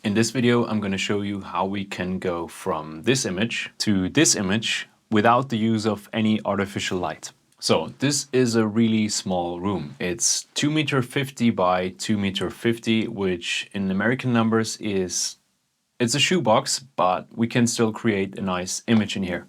In this video, I'm going to show you how we can go from this image to this image without the use of any artificial light. So this is a really small room. It's 2.50 m by 2.50 m, which in American numbers it's a shoebox, but we can still create a nice image in here.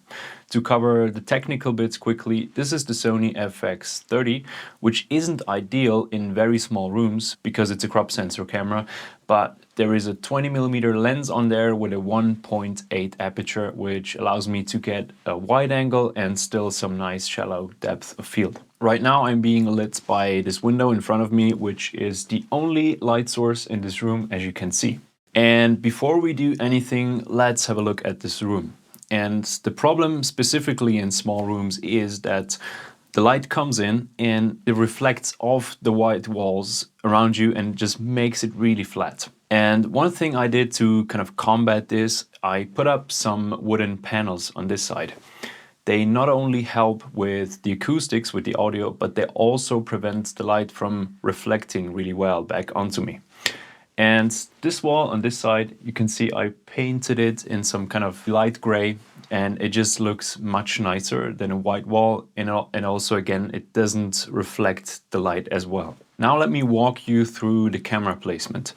To cover the technical bits quickly, this is the Sony FX30, which isn't ideal in very small rooms because it's a crop sensor camera, but there is a 20mm lens on there with a 1.8 aperture, which allows me to get a wide angle and still some nice shallow depth of field. Right now I'm being lit by this window in front of me, which is the only light source in this room, as you can see. And before we do anything, let's have a look at this room. And the problem specifically in small rooms is that the light comes in and it reflects off the white walls around you and just makes it really flat. And one thing I did to kind of combat this, I put up some wooden panels on this side. They not only help with the acoustics, with the audio, but they also prevent the light from reflecting really well back onto me. And this wall on this side, you can see I painted it in some kind of light gray, and it just looks much nicer than a white wall. And also, again, it doesn't reflect the light as well. Now let me walk you through the camera placement.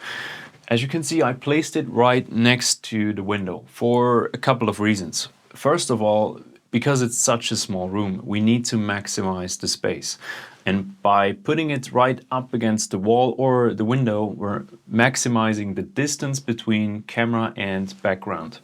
As you can see, I placed it right next to the window for a couple of reasons. First of all, because it's such a small room, we need to maximize the space. And by putting it right up against the wall or the window, we're maximizing the distance between camera and background.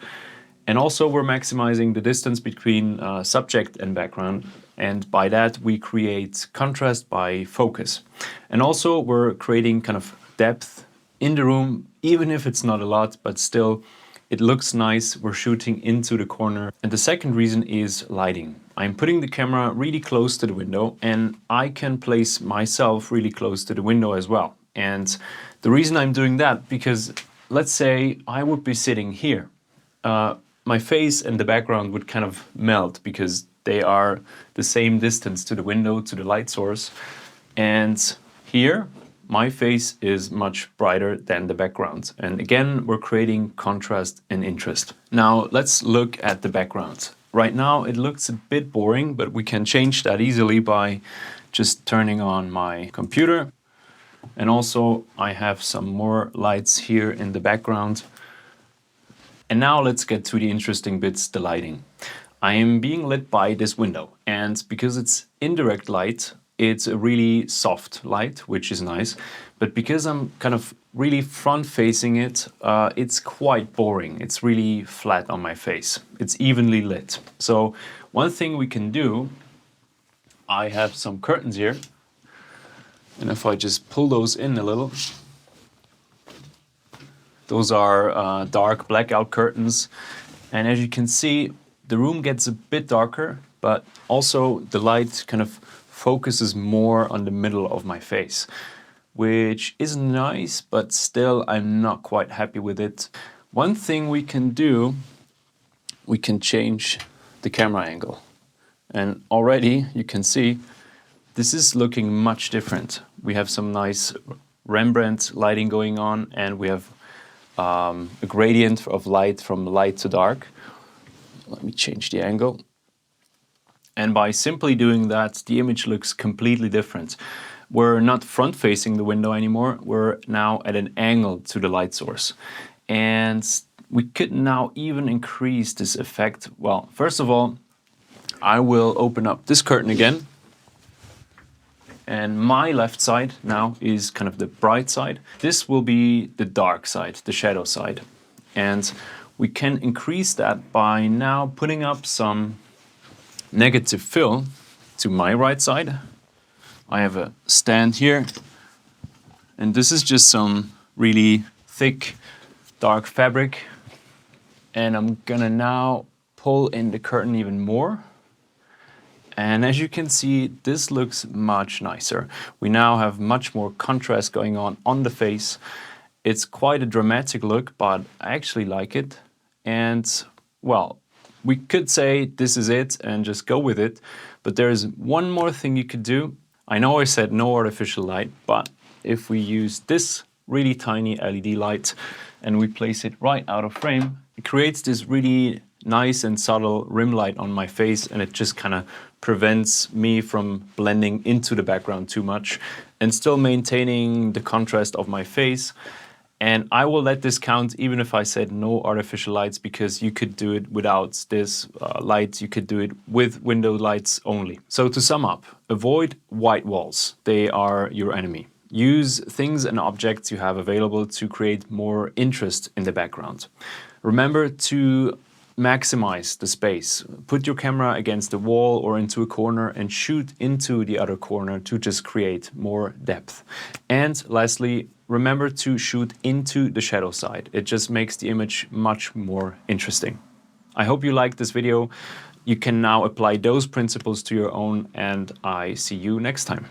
And also we're maximizing the distance between subject and background. And by that we create contrast by focus. And also we're creating kind of depth in the room, even if it's not a lot, but still it looks nice. We're shooting into the corner. And the second reason is lighting. I'm putting the camera really close to the window, and I can place myself really close to the window as well. And the reason I'm doing that, because let's say I would be sitting here. My face and the background would kind of melt because they are the same distance to the window, to the light source. And here, my face is much brighter than the background. And again, we're creating contrast and interest. Now let's look at the background. Right now it looks a bit boring, but we can change that easily by just turning on my computer. And also I have some more lights here in the background. And now let's get to the interesting bits, the lighting. I am being lit by this window, and because it's indirect light, it's a really soft light, which is nice. But because I'm kind of really front facing it, it's quite boring. It's really flat on my face. It's evenly lit. So one thing we can do, I have some curtains here. And if I just pull those in a little, those are dark blackout curtains. And as you can see, the room gets a bit darker, but also the light kind of focuses more on the middle of my face, which is nice, but still I'm not quite happy with it. One thing we can do, we can change the camera angle. And already you can see this is looking much different. We have some nice Rembrandt lighting going on, and we have a gradient of light from light to dark. Let me change the angle. And by simply doing that, the image looks completely different. We're not front facing the window anymore. We're now at an angle to the light source. And we could now even increase this effect. Well, first of all, I will open up this curtain again. And my left side now is kind of the bright side. This will be the dark side, the shadow side. And we can increase that by now putting up some negative fill to my right side. I have a stand here, and this is just some really thick dark fabric, and I'm gonna now pull in the curtain even more. And as you can see, this looks much nicer. We now have much more contrast going on the face. It's quite a dramatic look, but I actually like it. And well, we could say this is it and just go with it, but there's one more thing you could do. I know I said no artificial light, but if we use this really tiny LED light, and we place it right out of frame, it creates this really nice and subtle rim light on my face, and it just kind of prevents me from blending into the background too much and still maintaining the contrast of my face. And I will let this count even if I said no artificial lights, because you could do it without this light. You could do it with window lights only. So to sum up, avoid white walls. They are your enemy. Use things and objects you have available to create more interest in the background. Remember to maximize the space. Put your camera against the wall or into a corner and shoot into the other corner to just create more depth. And lastly, remember to shoot into the shadow side. It just makes the image much more interesting. I hope you liked this video. You can now apply those principles to your own, and I see you next time.